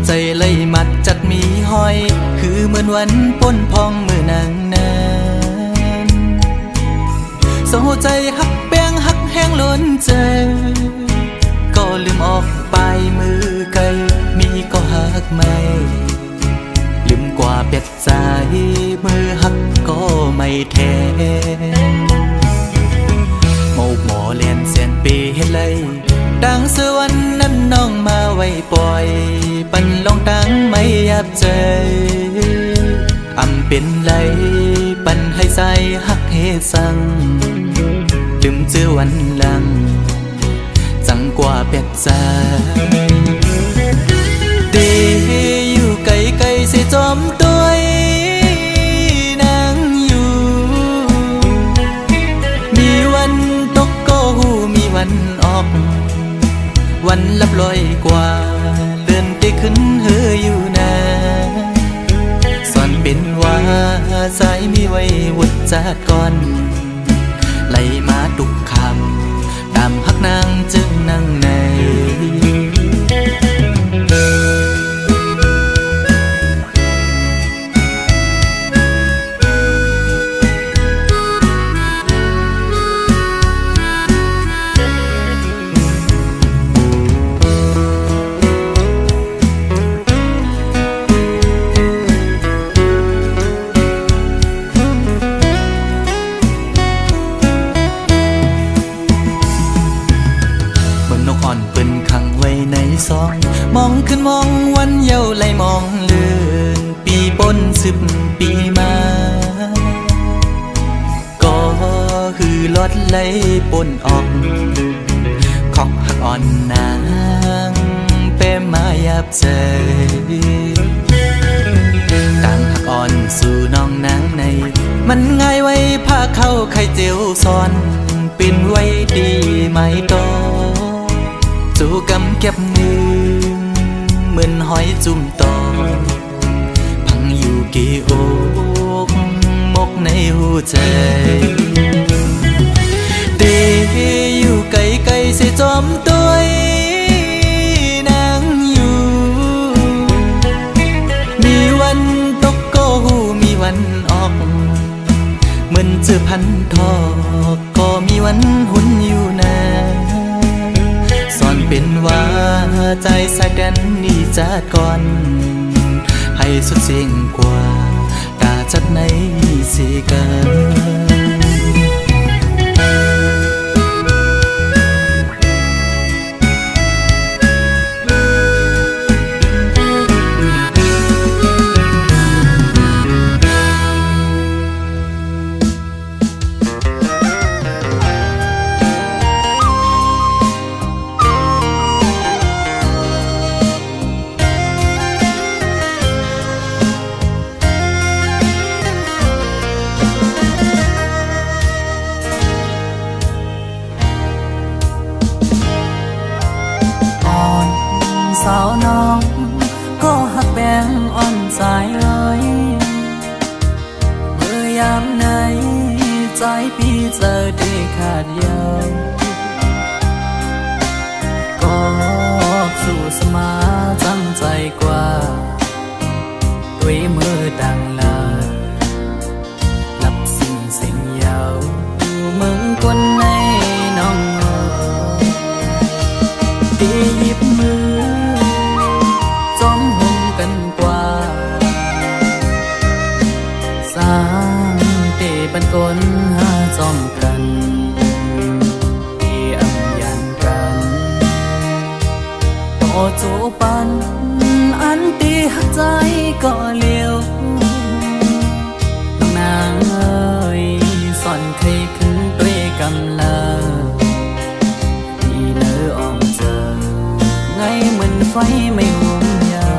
ใจเลยมัดจัดมีห้อยคือเหมือนวันป้นพองมือนางนั้นเศร้าใจหักแป้งหักแห้งล้นใจก็ลืมออกไปมือไกลมีก็หักไม่ลืมกว่าเปียดใจมือหักก็ไม่แทนโมกหมอเลียนเสียนปีเฮ็ดเลยดังสวรรค์นั้นน้องมาไว้ปล่อยปันลองตั้งไม่ยับใจอำเป็นไรปันให้ใจหักเฮสังลืมเจอวันหลังจังกว่าเปียกใจดีอยู่ไกลไกลสิจอมตัวนางอยู่มีวันตกก็หูมีวันออกวันลับลอยกว่าเลื่อนไปขึ้นเฮออยู่นะสอนเป็นว่าใจมีไว้วุดจากก่อนไหลมาทุกคำตามหักนางจึงนั่งในมองขึ้นมองวันเยาว์ไหลมองเลื่อนปีปน10 ปีมาก็คือลดไหลปนออกขอกหักอ่อนนางเป้มายับใจต่างหักอ่อนสู่น้องนางในมันง่ายไว้ผ้าเข้าไข่เจียวซ้อนเป็นไว้ดีไหมโตสู่กำเก็บมือเหมือนหอยจุ่มตอพังอยู่กี่อกมกในหัวใจดีอยู่ไกลไกลสิจอมตัวนางอยู่มีวันตกก็หูมีวันออกเหมือนเจอพันทอกก็มีวันหุ่นอยู่นะสอนเป็นว่าใจสายแดนนี่จัดก่อนให้สุดเสียงกว่ากาจัดในสิกันสาวน้องก็หักแบงอ่อนใจเลยเมื่อยามไหนใจพี่เจอได้ขาดเย้ยก็สู้สมาจังใจกว่าด้วยมือดังลาลับสิ่งเสียงยาวมึงคนในน้องดีหยิบมือบันกลหาจอมกันที่อำยันกันต่อจูปันอันตีหักใจก็เลี้ยวน้องนางเอ้ยสอนเคยขึ้นด้วยกำลาที่เนื้ออ่อมเจอไงเหมือนไฟไม่ห่วงยา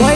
ไว้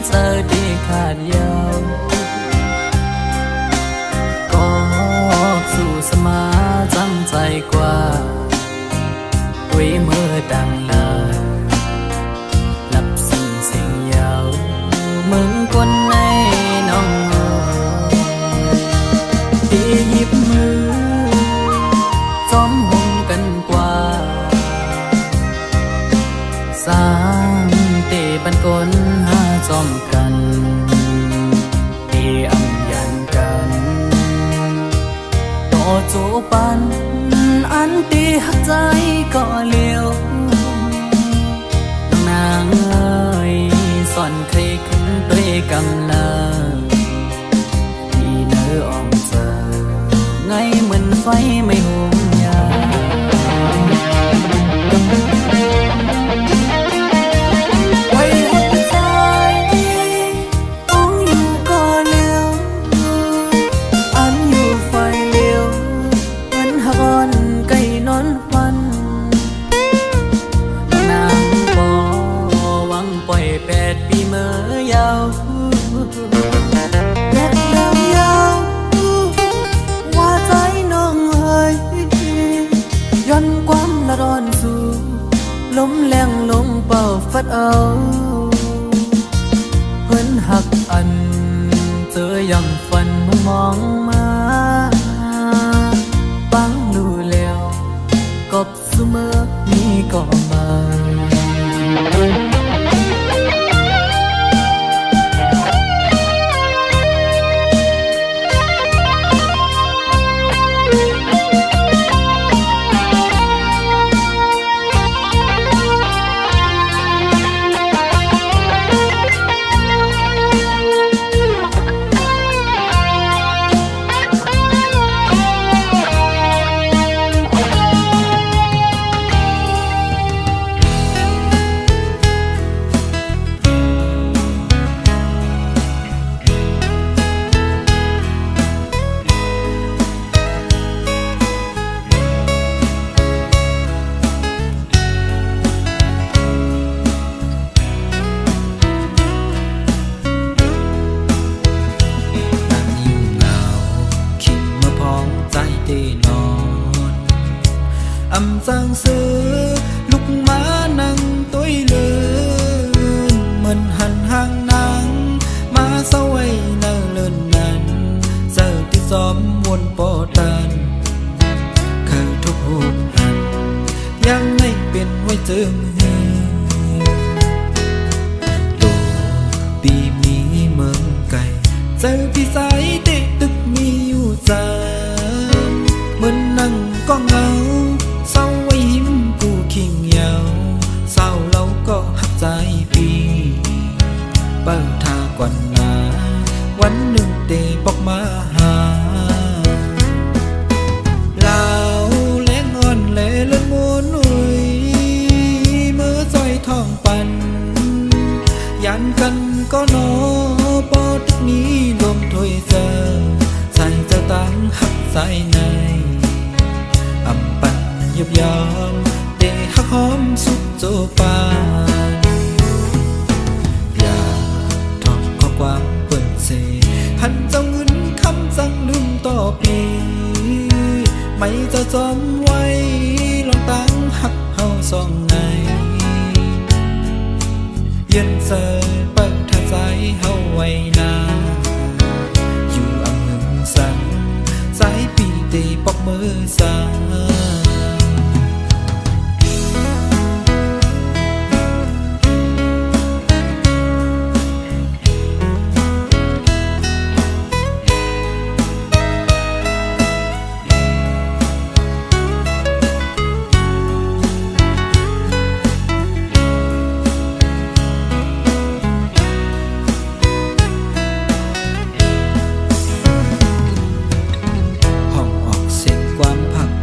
เจอดีขาดยาวก็สู่สมาจังใจกว่าด้วยมือดังลาหลับสิ่งเสียงยาวมึงคนในน้องที่หยิบมือจอมห่มกันกว่าสร้างเตบันกลหาจอมกันที่อำยันกันต่อจูปันอันตีหักใจก็เลี้ยวน้องนางเอ้ยสอนใครขึ้นด้วยกำลังที่เนื้ออ่องเจอไงเหมือนไฟไม่หุมยาไว้หัวใจต้องอยู่ก็เลี้ยวอันอยู่ไฟเลี้ยวเหมือนหักอ่อนไก่นอนฟันนางบ่หวังปล่อย8 ปีเมื่อยาวแยกยาวว่าใจน้องเอ้ยย้อนความละร้อนสู่ลมแรงลงเป่าฟัดเอาเพิ่นหักอันเจอยังฝันมึงมองมาฟังดูแล้วกบเสมอนี้ก็มาอำสังซื้อลูกม้านั่งตุ้ยลืนเหมือนหันห่างนางมาเศร้าไว้เนิ่นเลินนั้นเจอที่ซ้อมวนปอตันเคยทุกหูหันยังไม่เป็นไว้จึงตัวปีมีเมืองไก่เจอพี่สายเด็กตึกมีอยู่จามเหมือนนั่งก็เงาเศร้าไว้หิมกูขิงยาวเศร้าเราก็หักใจปีเปิดทากวันนาวันหนึ่งเตะปอกมาหาลาวแลงอ่อนแลเลื่อนมูนหุยมือจอยทองปันยันกันก็นอปอตึกนี้ลมถอยเจอใส่เจ้าตังหักใจในอำปันยับยอมเตะหักหอมสุดโจปานอย่าทอดข้อความเปิดเสหันเจ้าเงินคำสั่งลืมต่อปีไม่จะจอมไว้ลองตั้งหักเฮาสองในเย็นเสยเปิดท่าใจเฮาไว้นาอยู่อำเภอสังสายปีเตะปอกมือสา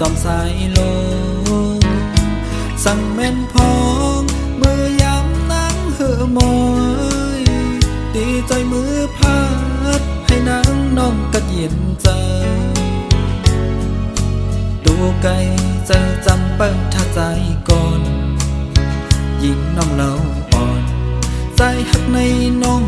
จอมสายลมสั่งแม่นพองมือยำนั่งเหือมอยดีใจมือพัดให้นางน้องกัดเย็นใจดูไกลเจอจำเปิ้งท่าใจก่อนยิ่งน้องเราอ่อนใจหักในน้อง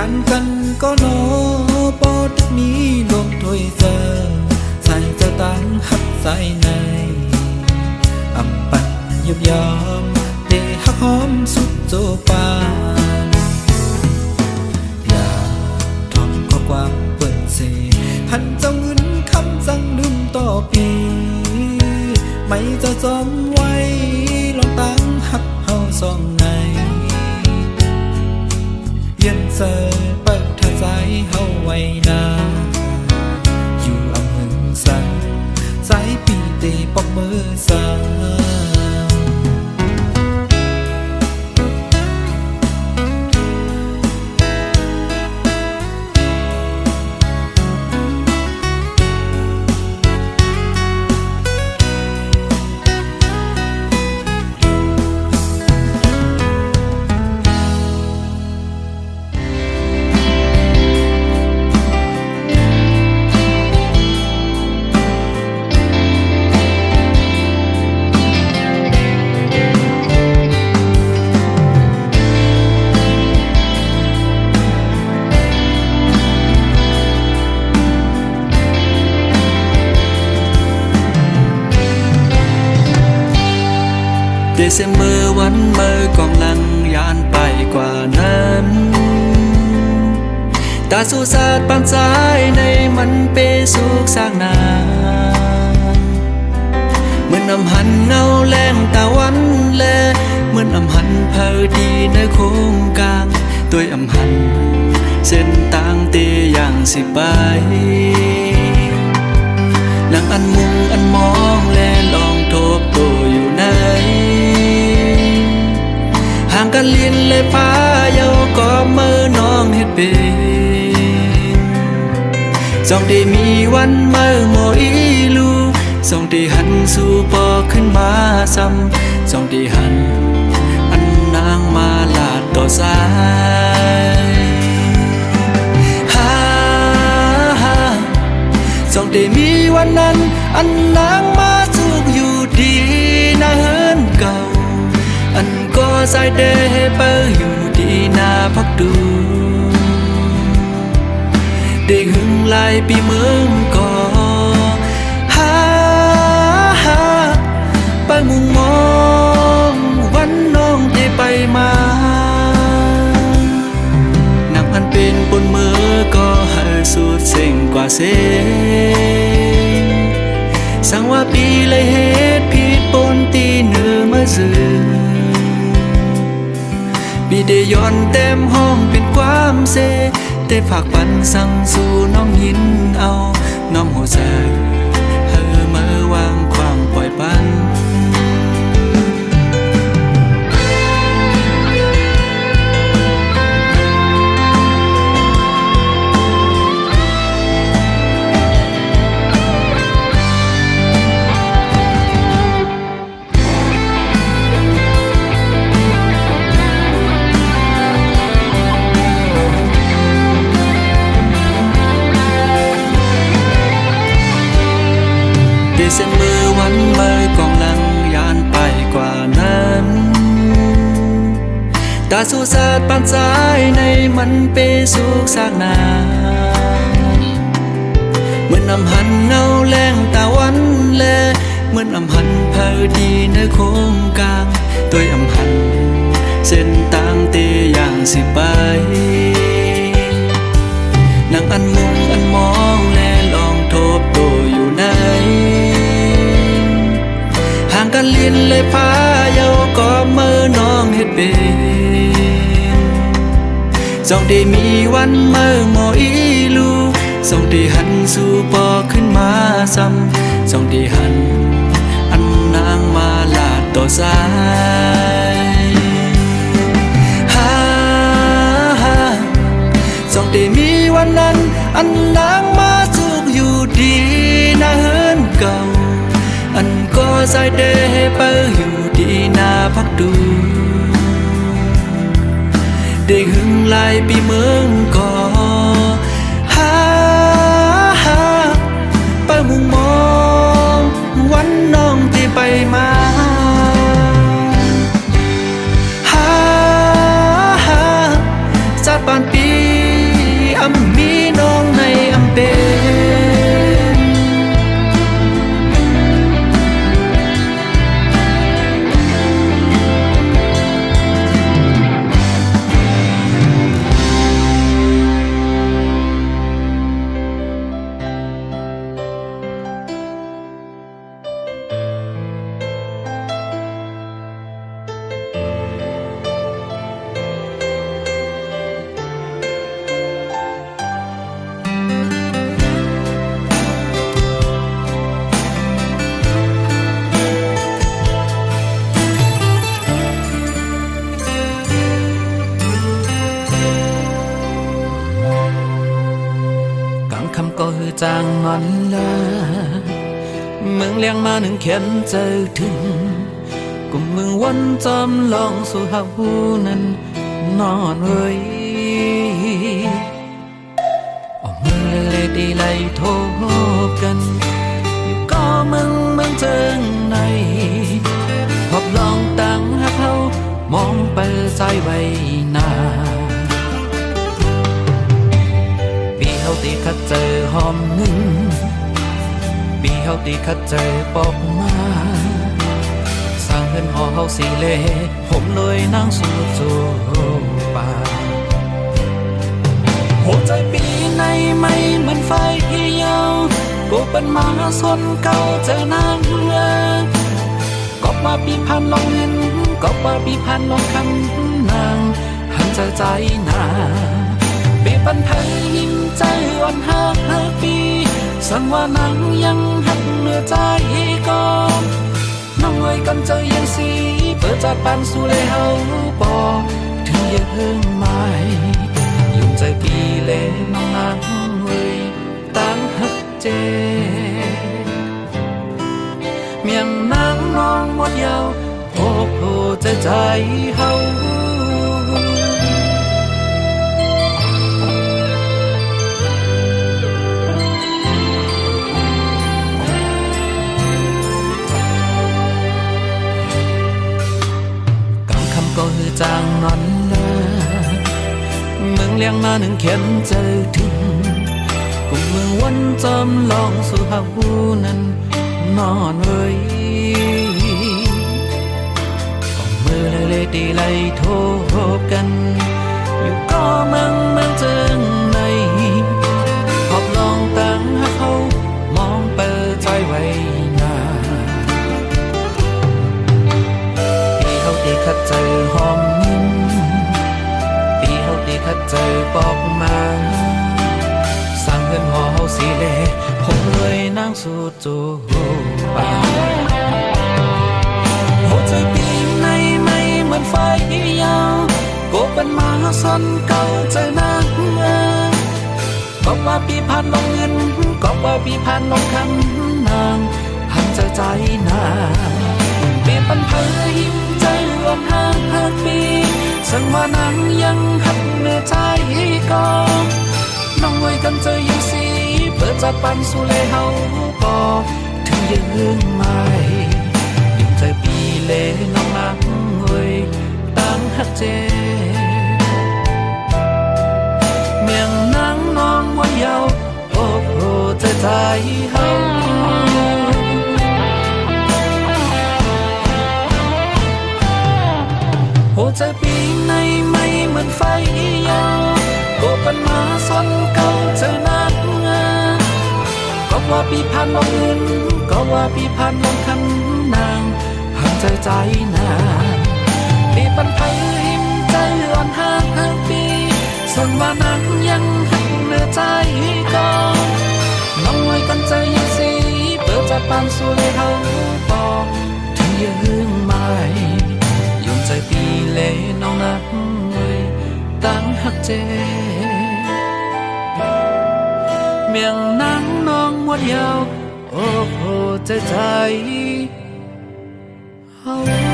ยันกันก็นอปอดมีลมถอยเจอใส่จะตังหักใส่ในอำปันยุบยอมเดหักหอมสุดโจปานอยากทอมข้อความเปิดเสหันเจ้าเงินคำสั่งลืมต่อปีไม่จะจอมไว้ลองตั้งหักเฮาสองในเย็นเสยเปิดท่าใจเฮาไว้นาอยู่อำหึงสันสายปีตีปอกมือสาเดซเมอร์วันเมื่อกองลังยานไปกว่านั้นตาสู่ศาสตร์ปานซ้ายในมันเปสุกสร้างนาเหมือนอำหันเงาแรงตะวันแลเหมือนอำหันเพอดีในโค้งกลางตัวอำหันเส้นต่างเตอย่างสิไปนางอันมุงอันมองแลลองทบตัวอยู่ไหนห่างกันลินเลยฟ้าเยาก็มือน้องเฮ็ดเป็นสองที่มีวันมือโมอีลูสองที่หันสู่ปอขึ้นมาซ้ำสองที่หันอันนางมาลาดต่อสายสองที่มีวันนั้นอันนางมาสุกอยู่ดีนาเฮินเก่าอันก็ใส่เดเปออยู่ดีนาพักดูเด็กหึงลายปีเมืองก่อไปมุงมองวันน้องที่ไปมานับอันเป็นปนมือก็หาสุดเสียงกว่าเสียงสั่งว่าปีเลยเหตุผิดปนตีเนื้อมาสื่อปีได้ย้อนเต็มห้องเป็นความเสได้ฝากปันสั่งสู่น้องยินเอาน้องหัวใจเฮอเมื่อวางความปล่อยปันเส้นมือวันเมื่อกองลังยานไปกว่านั้นตาสู่ศาสตร์ปานซ้ายในมันเปสุกสร้างนาเหมือนอำหันเงาแรงตะวันแลเหมือนอำหันเพอดีในโค้งกลางตัวอำหันเส้นต่างเตอย่างสิไปนางอันมุงอันมองแลลองทบตัวอยู่ไหนห่างกันลินเลยฟ้าเยาก็มือน้องเฮ็ดเป็นสองที่มีวันมือโมอีลูสองที่หันสู่ปอขึ้นมาซ้ำสองที่หันอันนางมาลาดต่อสายสองที่มีวันนั้นอันนางมาสุกอยู่ดีนาเฮินเก่าอันก็ใส่เดเปออยู่ดีนาพักดูเด็กหึงลายปีเมืองก่อไปมุงมองวันน้องที่ไปมาสัดปานปี จางงอนลาเมืองเลี้ยงมาหนึ่งเขียนเจอถึงกุมมึงวันจำลองสู่หาหูนั้นนอนเว้ยออกมือเลยดีไล่โทบกันอยู่ก็มึงเจิงในพบลองตั้งหักเขามองเปิดใจไว้นา เฮาตีคัดเจอหอมหนึ่งปีเฮาตีคัดเจอปอกมาสร้างเงินหอเฮาสีเล่ผมเลยนั่งสู่จูป่าหัวใจปีในไม่เหมือนไฟเยาวกูเป็นมาสนเก่าเจอนางเรือก็มาปีพันลองเห็นก็มาปีพันลองคำนางหันใจนาปีปันไทยยิ้มใจอ่อนหักปีสั่งว่านังยังหักเนื้อใจก่อนน้องเอ่ยกันเจอยังสีเปิดจากปันสู่เลยเฮาปอถึงยังเพิ่งไม่ยุ่งใจปีเล่น้องนางเอ่ยตั้งหักเจเมียงนางน้องหมดยาวโอ้โหใจเฮาก็คือจางนอนลาเมืองเลี้ยงมาหนึ่งเขียนเจอถึงกุมเมืองวันจำลองสู่หาหูนั้นนอนเว้ยก็มือเลยดีไล่โทบกันอยู่ก็เมืองเจิงในพบลองตั้งหักเขามองเปิดใจไว้นาคัดเจอหอมนิ่มปีเฮาตีคัดเจอปอกมาสร้างเงินหอเฮาสีเล่ผมเลยนั่งสู่จูป่าหัวใจปีในไม่เหมือนไฟยาวก็เป็นมาสนเก่าเจอนางก็ว่าปีผ่านลงเงินก็ว่าปีผ่านลงคำนางหันใจนาปีปันเผยยิ้มใจรวมห้าปีสั่งว่านังยังหักเนื้อใจก่อนน้องไว้กันเจอยังสีเปิดจากปันสู่เลยเฮาปอถึงยังเรื่องไม่ยุ่งใจปีเล่น้องนังเว้ยตั้งหักเจเมียงนังน้องวันยาวโอ้โหใจเฮาหัวใจปีในไม่เหมือนไฟยาวก็เป็นมาสนเก่าเจอนักก็ว่าปีผ่านลงเงินก็ว่าปีผ่านลงคำนางหันใจนาปีปันไทยหิมใจอ่อนหักปีส่วนว่านังยังหักเนื้อใจก่อนน้องไว้กันใจยังสีเปิดจากปานสู่เลยเฮาปอถึงยังหึงไม่ใจปีเล่น้องนักเอ่ยตั้งหักเจเมียงนางน้องหมดยาวโอ้โหใจเฮา